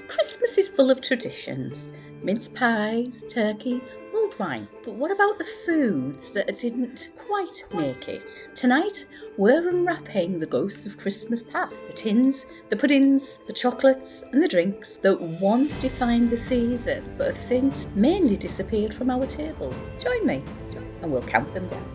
Christmas is full of traditions. Mince pies, turkey, mulled wine. But what about the foods that didn't quite make it? Tonight, we're unwrapping the ghosts of Christmas past. The tins, the puddings, the chocolates and the drinks that once defined the season but have since mainly disappeared from our tables. Join me and we'll count them down.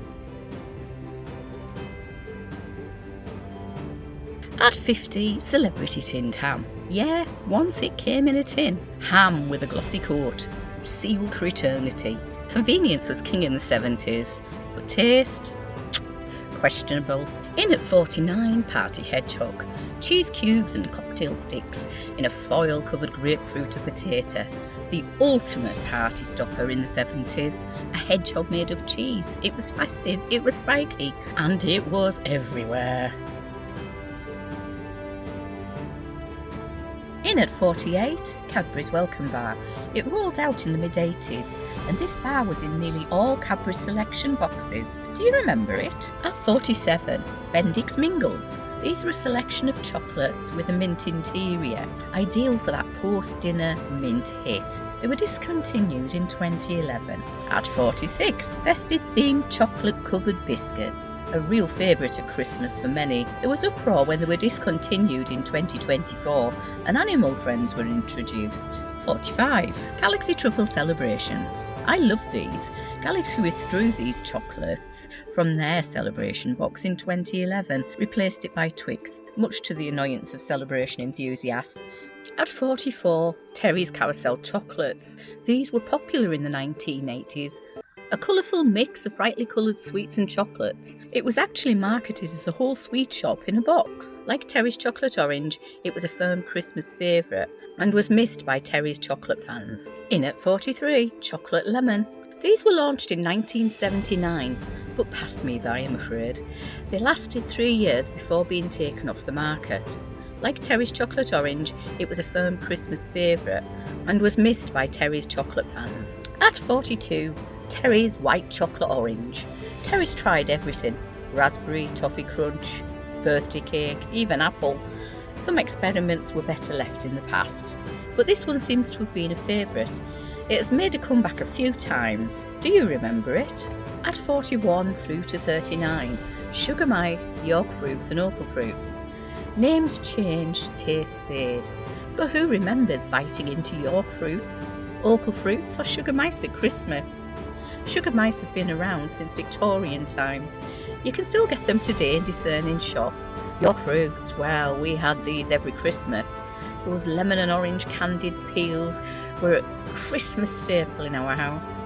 At 50, celebrity tinned ham. Yeah, once it came in a tin. Ham with a glossy coat, sealed for eternity. Convenience was king in the 70s, but taste? Questionable. In at 49, party hedgehog. Cheese cubes and cocktail sticks in a foil-covered grapefruit or potato. The ultimate party stopper in the 70s. A hedgehog made of cheese. It was festive, it was spiky, and it was everywhere. In at 48, Cadbury's Welcome Bar. It rolled out in the mid-80s, and this bar was in nearly all Cadbury selection boxes. Do you remember it? At 47, Bendix Mingles. These were a selection of chocolates with a mint interior, ideal for that post-dinner mint hit. They were discontinued in 2011. At 46, festive-themed chocolate-covered biscuits. A real favourite at Christmas for many. There was uproar when they were discontinued in 2024 and animal friends were introduced. 45. Galaxy Truffle Celebrations. I love these. Galaxy withdrew these chocolates from their celebration box in 2011, replaced it by Twix, much to the annoyance of celebration enthusiasts. At 44, Terry's Carousel Chocolates. These were popular in the 1980s. A colourful mix of brightly coloured sweets and chocolates. It was actually marketed as a whole sweet shop in a box. Like Terry's Chocolate Orange, it was a firm Christmas favourite and was missed by Terry's chocolate fans. In at 43, Chocolate Lemon. These were launched in 1979, but passed me by, I'm afraid. They lasted 3 years before being taken off the market. Like Terry's Chocolate Orange, it was a firm Christmas favourite and was missed by Terry's chocolate fans. At 42, Terry's White Chocolate Orange. Terry's tried everything. Raspberry, toffee crunch, birthday cake, even apple. Some experiments were better left in the past, but this one seems to have been a favourite. It has made a comeback a few times. Do you remember it? At 41 through to 39, Sugar Mice, York Fruits and Opal Fruits. Names change, tastes fade, but who remembers biting into York Fruits, Opal Fruits or Sugar Mice at Christmas? Sugar mice have been around since Victorian times. You can still get them today in discerning shops. York Fruits, well, we had these every Christmas. Those lemon and orange candied peels were a Christmas staple in our house.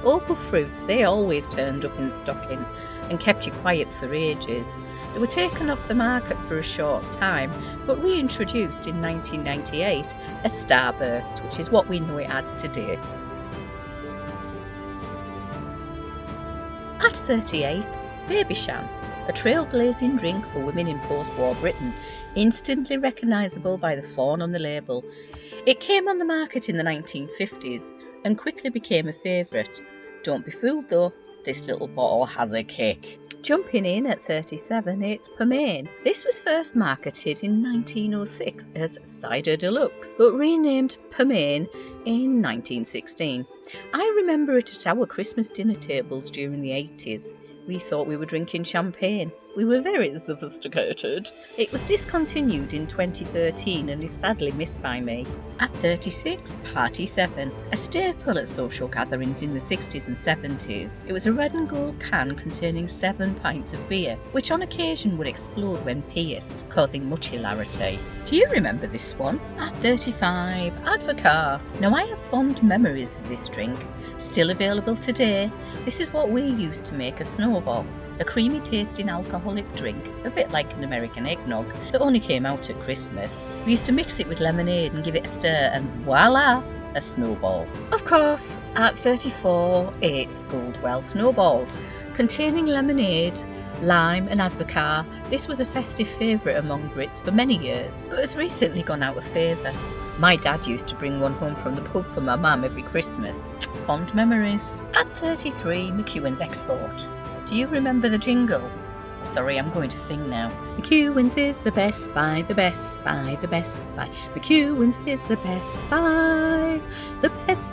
Opal Fruits, they always turned up in the stocking and kept you quiet for ages. They were taken off the market for a short time, but reintroduced in 1998 as Starburst, which is what we know it as today. At 38, Baby Sham, a trailblazing drink for women in post-war Britain, instantly recognisable by the fawn on the label. It came on the market in the 1950s and quickly became a favourite. Don't be fooled though, this little bottle has a kick. Jumping in at 37, it's Pomaine. This was first marketed in 1906 as Cider Deluxe, but renamed Pomaine in 1916. I remember it at our Christmas dinner tables during the 80s. We thought we were drinking champagne. We were very sophisticated. It was discontinued in 2013 and is sadly missed by me. At 36, Party 7, a staple at social gatherings in the 60s and 70s. It was a red and gold can containing 7 pints of beer, which on occasion would explode when pierced, causing much hilarity. Do you remember this one? At 35, Advocar. Now I have fond memories of this drink. Still available today. This is what we used to make a snowball. A creamy tasting alcoholic drink, a bit like an American eggnog, that only came out at Christmas. We used to mix it with lemonade and give it a stir and voila, a snowball. Of course, at 34, it's Goldwell Snowballs. Containing lemonade, lime and Advocar, this was a festive favourite among Brits for many years, but has recently gone out of favour. My dad used to bring one home from the pub for my mum every Christmas. Fond memories. At 33, McEwan's Export. Do you remember the jingle? Sorry, I'm going to sing now. McEwen's is the best buy, the best buy, the best buy. McEwen's is the best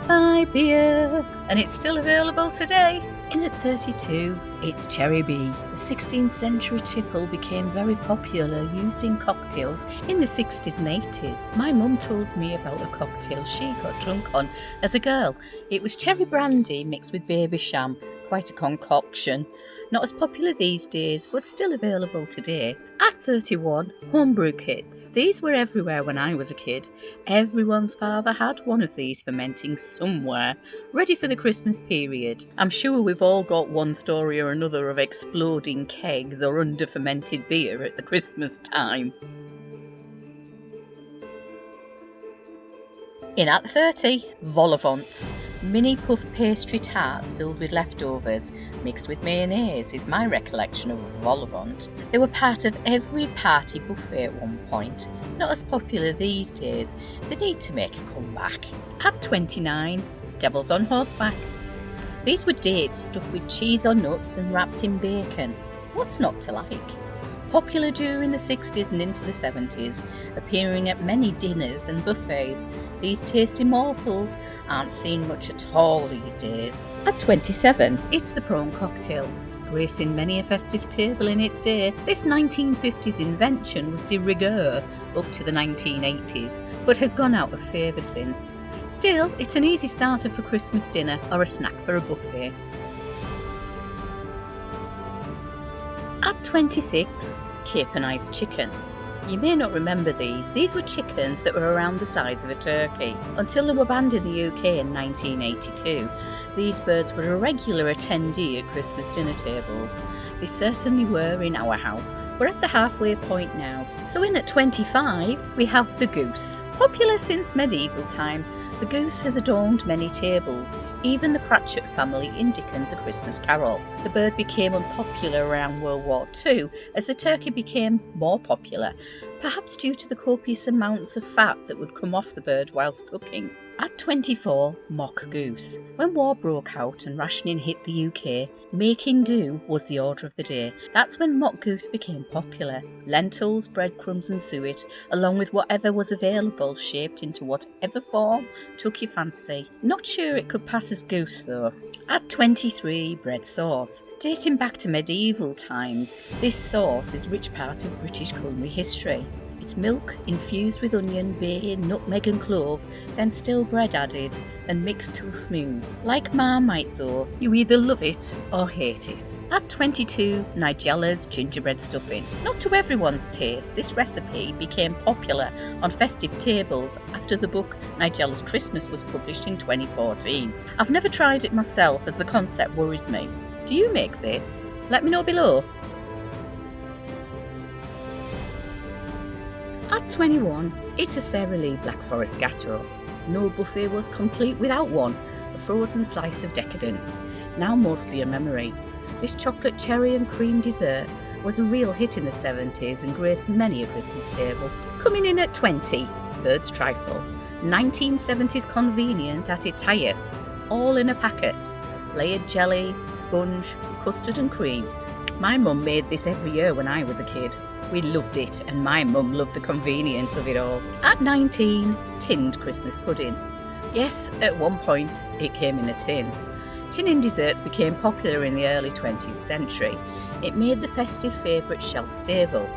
buy beer. And it's still available today. In at 32, it's Cherry B. The 16th century tipple became very popular, used in cocktails in the 60s and 80s. My mum told me about a cocktail she got drunk on as a girl. It was cherry brandy mixed with baby sham, quite a concoction. Not as popular these days, but still available today. At 31, homebrew kits. These were everywhere when I was a kid. Everyone's father had one of these fermenting somewhere, ready for the Christmas period. I'm sure we've all got one story or another of exploding kegs or under-fermented beer at the Christmas time. In at 30, vol-au-vents. Mini puff pastry tarts filled with leftovers, mixed with mayonnaise is my recollection of a vol-au-vent. They were part of every party buffet at one point. Not as popular these days, they need to make a comeback. At 29, devils on horseback. These were dates stuffed with cheese or nuts and wrapped in bacon. What's not to like? Popular during the 60s and into the 70s, appearing at many dinners and buffets, these tasty morsels aren't seen much at all these days. At 27, it's the prawn cocktail. Gracing many a festive table in its day, this 1950s invention was de rigueur up to the 1980s, but has gone out of favour since. Still, it's an easy starter for Christmas dinner or a snack for a buffet. At 26, Cape and Ice chicken. You may not remember these. These were chickens that were around the size of a turkey. Until they were banned in the UK in 1982, these birds were a regular attendee at Christmas dinner tables. They certainly were in our house. We're at the halfway point now, so in at 25 we have the goose. Popular since medieval time, the goose has adorned many tables, even the Cratchit family in Dickens' A Christmas Carol. The bird became unpopular around World War II as the turkey became more popular, perhaps due to the copious amounts of fat that would come off the bird whilst cooking. At 24, mock goose. When war broke out and rationing hit the UK, making do was the order of the day. That's when mock goose became popular. Lentils, breadcrumbs and suet, along with whatever was available, shaped into whatever form took your fancy. Not sure it could pass as goose though. At 23, bread sauce. Dating back to medieval times, this sauce is a rich part of British culinary history. It's milk infused with onion, bay, nutmeg and clove, then still bread added and mixed till smooth. Like Marmite though, you either love it or hate it. At 22, Nigella's gingerbread stuffing. Not to everyone's taste, this recipe became popular on festive tables after the book Nigella's Christmas was published in 2014. I've never tried it myself as the concept worries me. Do you make this? Let me know below. At 21, it's a Sara Lee Black Forest Gateau. No buffet was complete without one, a frozen slice of decadence, now mostly a memory. This chocolate cherry and cream dessert was a real hit in the 70s and graced many a Christmas table. Coming in at 20, Bird's Trifle. 1970s convenient at its highest, all in a packet. Layered jelly, sponge, custard and cream. My mum made this every year when I was a kid. We loved it, and my mum loved the convenience of it all. At 19, tinned Christmas pudding. Yes, at one point it came in a tin. Tinning desserts became popular in the early 20th century. It made the festive favourite shelf stable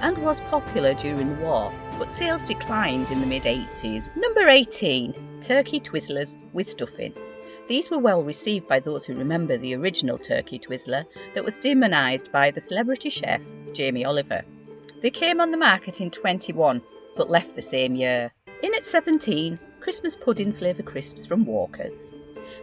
and was popular during the war, but sales declined in the mid-80s. Number 18, turkey Twizzlers with stuffing. These were well received by those who remember the original turkey Twizzler that was demonised by the celebrity chef Jamie Oliver. They came on the market in 21, but left the same year. In at 17, Christmas pudding flavour crisps from Walker's.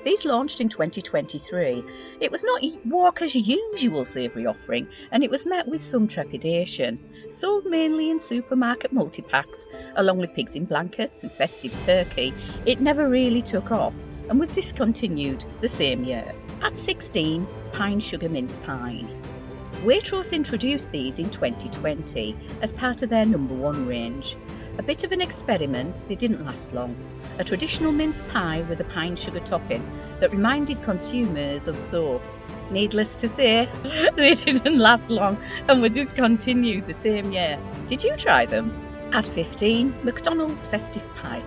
These launched in 2023. It was not Walker's usual savoury offering, and it was met with some trepidation. Sold mainly in supermarket multi-packs, along with pigs in blankets and festive turkey, it never really took off and was discontinued the same year. At 16, pine sugar mince pies. Waitrose introduced these in 2020 as part of their #1 range. A bit of an experiment, they didn't last long. A traditional mince pie with a pine sugar topping that reminded consumers of soap. Needless to say, they didn't last long and were discontinued the same year. Did you try them? At 15, McDonald's festive pie.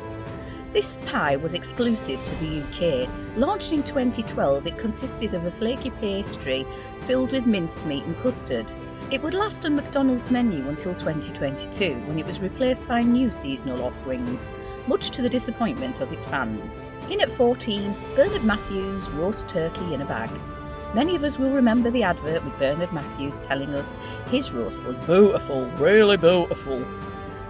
This pie was exclusive to the UK. Launched in 2012, it consisted of a flaky pastry filled with mincemeat and custard. It would last on McDonald's menu until 2022, when it was replaced by new seasonal offerings, much to the disappointment of its fans. In at 14, Bernard Matthews roast turkey in a bag. Many of us will remember the advert with Bernard Matthews telling us his roast was beautiful, really beautiful.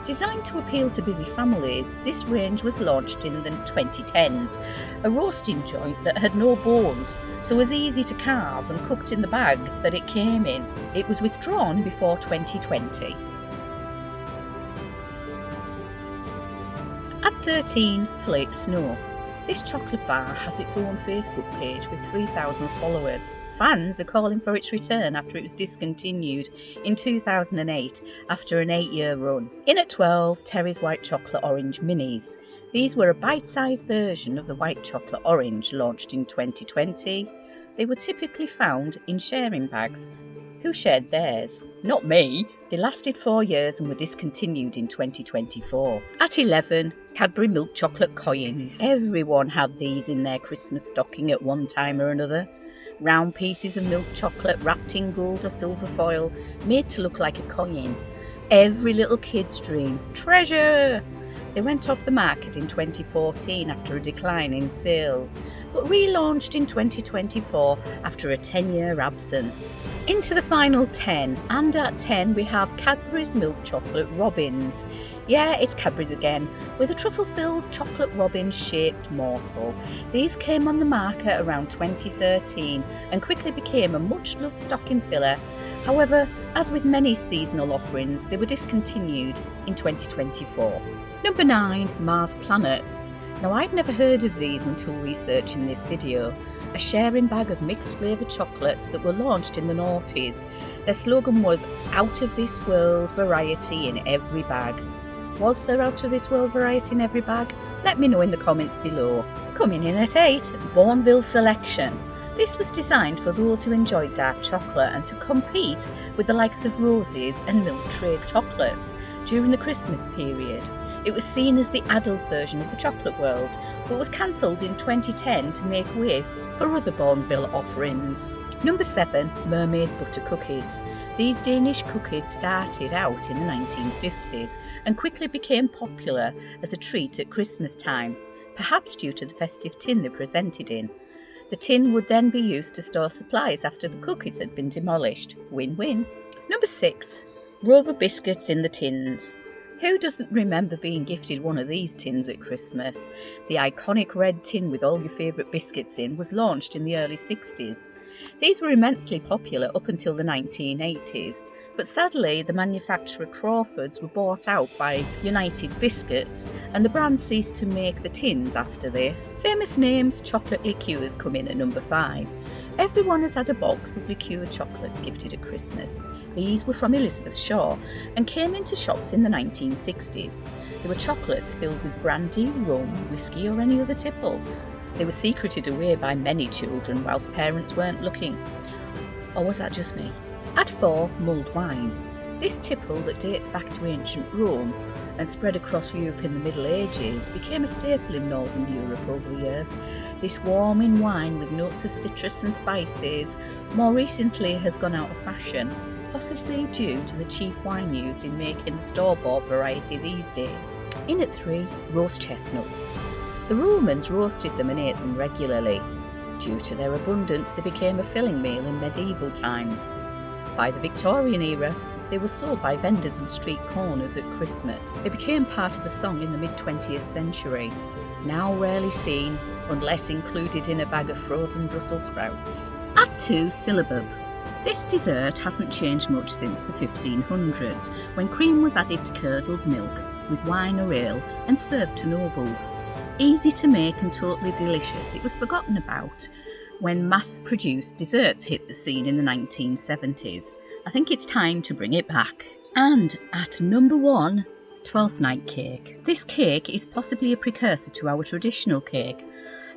Designed to appeal to busy families, this range was launched in the 2010s, a roasting joint that had no bones, so was easy to carve and cooked in the bag that it came in. It was withdrawn before 2020. At 13, Flake Snow. This chocolate bar has its own Facebook page with 3,000 followers. Fans are calling for its return after it was discontinued in 2008 after an 8-year run. In at 12, Terry's White Chocolate Orange Minis. These were a bite-sized version of the White Chocolate Orange launched in 2020. They were typically found in sharing bags. Who shared theirs? Not me. They lasted 4 years and were discontinued in 2024. At 11, Cadbury Milk Chocolate Coins. Everyone had these in their Christmas stocking at one time or another. Round pieces of milk chocolate wrapped in gold or silver foil, made to look like a coin. Every little kid's dream. Treasure! They went off the market in 2014 after a decline in sales, but relaunched in 2024 after a 10-year absence. Into the final 10, and at 10 we have Cadbury's Milk Chocolate Robins. Yeah, it's Cadbury's again, with a truffle-filled chocolate robin-shaped morsel. These came on the market around 2013 and quickly became a much-loved stocking filler. However, as with many seasonal offerings, they were discontinued in 2024. Number 9, Mars Planets. Now, I'd never heard of these until researching this video. A sharing bag of mixed flavoured chocolates that were launched in the noughties. Their slogan was "Out of this world variety in every bag." Was there out of this world variety in every bag? Let me know in the comments below. Coming in at 8, Bournville Selection. This was designed for those who enjoyed dark chocolate and to compete with the likes of Roses and Milk Tray chocolates during the Christmas period. It was seen as the adult version of the chocolate world, but was cancelled in 2010 to make way for other Bournville offerings. Number 7, Mermaid Butter Cookies. These Danish cookies started out in the 1950s and quickly became popular as a treat at Christmas time, perhaps due to the festive tin they're presented in. The tin would then be used to store supplies after the cookies had been demolished. Win-win. Number 6, Rover Biscuits in the Tins. Who doesn't remember being gifted one of these tins at Christmas? The iconic red tin with all your favourite biscuits in was launched in the early 60s. These were immensely popular up until the 1980s, but sadly the manufacturer Crawford's were bought out by United Biscuits and the brand ceased to make the tins after this. Famous names, chocolate liqueurs come in at number 5. Everyone has had a box of liqueur chocolates gifted at Christmas. These were from Elizabeth Shaw and came into shops in the 1960s. They were chocolates filled with brandy, rum, whiskey or any other tipple. They were secreted away by many children whilst parents weren't looking. Or was that just me? At 4, mulled wine. This tipple that dates back to ancient Rome and spread across Europe in the Middle Ages became a staple in Northern Europe over the years. This warming wine with notes of citrus and spices more recently has gone out of fashion, possibly due to the cheap wine used in making the store-bought variety these days. In at 3, roast chestnuts. The Romans roasted them and ate them regularly. Due to their abundance, they became a filling meal in medieval times. By the Victorian era, they were sold by vendors and street corners at Christmas. They became part of a song in the mid-20th century, now rarely seen unless included in a bag of frozen Brussels sprouts. At 2, syllabub. This dessert hasn't changed much since the 1500s, when cream was added to curdled milk with wine or ale and served to nobles. Easy to make and totally delicious, it was forgotten about. when mass-produced desserts hit the scene in the 1970s. I think it's time to bring it back. And at number 1, Twelfth Night cake. This cake is possibly a precursor to our traditional cake.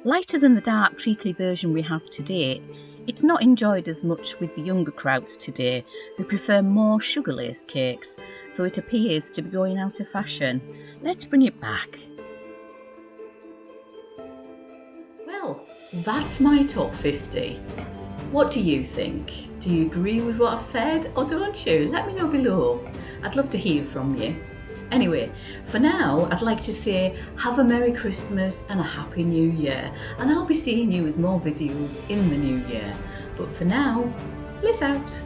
Lighter than the dark treacly version we have today, it's not enjoyed as much with the younger crowds today, who prefer more sugar-laced cakes, so it appears to be going out of fashion. Let's bring it back. Well, that's my top 50. What do you think? Do you agree with what I've said, or don't you? Let me know below. I'd love to hear from you. Anyway, for now, I'd like to say have a Merry Christmas and a Happy New Year, and I'll be seeing you with more videos in the new year. But for now, Liz out.